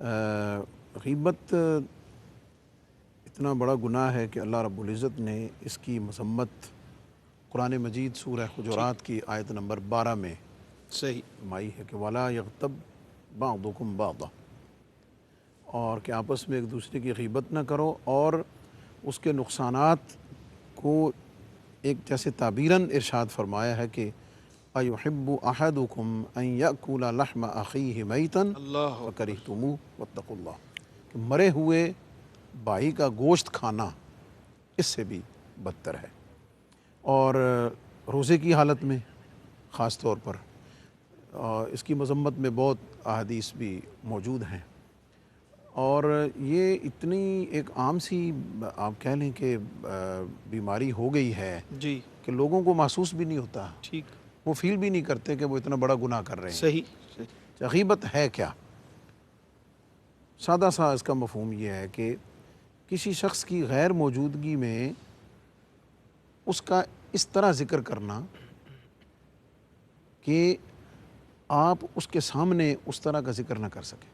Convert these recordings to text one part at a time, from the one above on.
غیبت اتنا بڑا گناہ ہے کہ اللہ رب العزت نے اس کی مذمت قرآن مجید سورہ حجرات کی آیت نمبر 12 میں صحیح فرمائی ہے کہ وَلَا يَغْتَبْ بَعْضُكُمْ بَعْضًا، اور کہ آپس میں ایک دوسرے کی غیبت نہ کرو، اور اس کے نقصانات کو ایک جیسے تعبیراً ارشاد فرمایا ہے کہ أَيُحِبُّ أَحَدُكُمْ أَن يَأْكُلَ لَحْمَ أَخِيهِ مَيْتًا اللہ اکبر، فَكَرِهْتُمُوهُ وَاتَّقُوا اللَّهَ، کہ مرے ہوئے بھائی کا گوشت کھانا اس سے بھی بدتر ہے، اور روزے کی حالت میں خاص طور پر اس کی مذمت میں بہت احادیث بھی موجود ہیں، اور یہ اتنی ایک عام سی آپ کہہ لیں کہ بیماری ہو گئی ہے جی کہ لوگوں کو محسوس بھی نہیں ہوتا، ٹھیک، وہ فیل بھی نہیں کرتے کہ وہ اتنا بڑا گناہ کر رہے ہیں۔ صحیح صحیح، غیبت ہے کیا؟ سادہ سا اس کا مفہوم یہ ہے کہ کسی شخص کی غیر موجودگی میں اس کا اس طرح ذکر کرنا کہ آپ اس کے سامنے اس طرح کا ذکر نہ کر سکیں،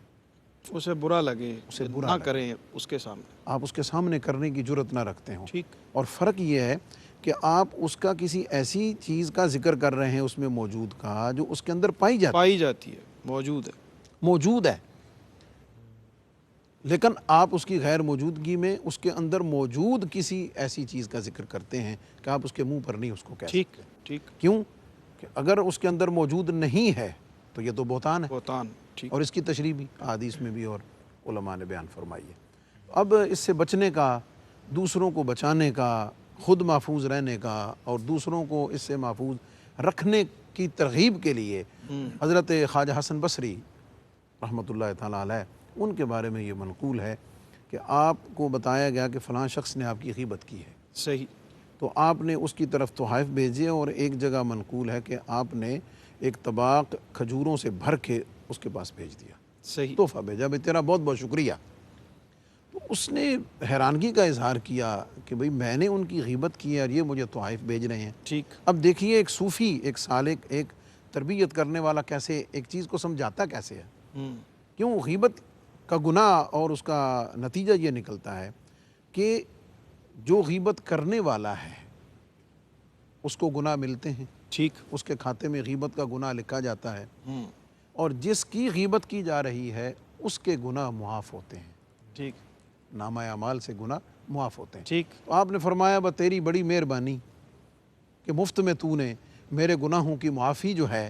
اسے برا لگے، اسے نہ برا لگے، کریں اس کے سامنے، آپ اس کے سامنے کرنے کی جرت نہ رکھتے ہوں۔ ٹھیک، اور فرق یہ ہے کہ آپ اس کا کسی ایسی چیز کا ذکر کر رہے ہیں اس میں موجود کا جو اس کے اندر پائی جاتی ہے، موجود ہے، لیکن آپ اس کی غیر موجودگی میں اس کے اندر موجود کسی ایسی چیز کا ذکر کرتے ہیں کہ آپ اس کے منہ پر نہیں اس کو کہہ ٹھیک سکتے۔ ٹھیک، کیوں کہ اگر اس کے اندر موجود نہیں ہے تو یہ تو بہتان ہے، بہتان، ٹھیک، اور اس کی تشریح بھی احادیث میں بھی اور علماء نے بیان فرمائی ہے۔ اب اس سے بچنے کا، دوسروں کو بچانے کا، خود محفوظ رہنے کا اور دوسروں کو اس سے محفوظ رکھنے کی ترغیب کے لیے حضرت خواجہ حسن بصری رحمۃ اللہ تعالیٰ علیہ ان کے بارے میں یہ منقول ہے کہ آپ کو بتایا گیا کہ فلاں شخص نے آپ کی غیبت کی ہے، صحیح، تو آپ نے اس کی طرف تحائف بھیجے، اور ایک جگہ منقول ہے کہ آپ نے ایک طباق کھجوروں سے بھر کے اس کے پاس بھیج دیا، صحیح، تحفہ بھیجا، بھائی تیرا بہت بہت شکریہ۔ تو اس نے حیرانگی کا اظہار کیا کہ بھئی میں نے ان کی غیبت کی ہے اور یہ مجھے تحائف بھیج رہے ہیں۔ ٹھیک، اب دیکھیے ایک صوفی، ایک سالک، ایک تربیت کرنے والا کیسے ایک چیز کو سمجھاتا کیسے ہے۔ کیوں غیبت کا گناہ اور اس کا نتیجہ یہ نکلتا ہے کہ جو غیبت کرنے والا ہے اس کو گناہ ملتے ہیں، ٹھیک، اس کے کھاتے میں غیبت کا گناہ لکھا جاتا ہے، اور جس کی غیبت کی جا رہی ہے اس کے گناہ معاف ہوتے ہیں، ٹھیک، نامہ اعمال سے گناہ معاف ہوتے ہیں۔ ٹھیک، تو آپ نے فرمایا بس تیری بڑی مہربانی کہ مفت میں تو نے میرے گناہوں کی معافی جو ہے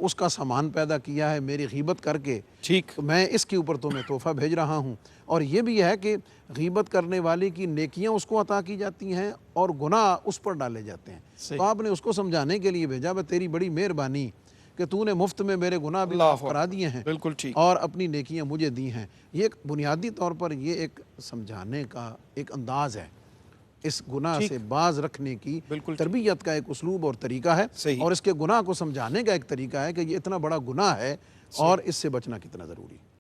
اس کا سامان پیدا کیا ہے میری غیبت کر کے، ٹھیک، تو میں اس کے اوپر تمہیں تحفہ بھیج رہا ہوں۔ اور یہ بھی ہے کہ غیبت کرنے والے کی نیکیاں اس کو عطا کی جاتی ہیں اور گناہ اس پر ڈالے جاتے ہیں۔ صحیح، تو آپ نے اس کو سمجھانے کے لیے بھیجا بس تیری بڑی مہربانی کہ تو نے مفت میں میرے گناہ بھی اللہ معاف کرا دیے ہیں بالکل ٹھیک، اور اپنی نیکیاں مجھے دی ہیں۔ یہ ایک بنیادی طور پر یہ ایک سمجھانے کا ایک انداز ہے، اس گناہ ٹھیک، سے باز رکھنے کی بالکل ٹھیک، تربیت کا ایک اسلوب اور طریقہ ہے، صحیح، اور اس کے گناہ کو سمجھانے کا ایک طریقہ ہے کہ یہ اتنا بڑا گناہ ہے اور اس سے بچنا کتنا ضروری ہے۔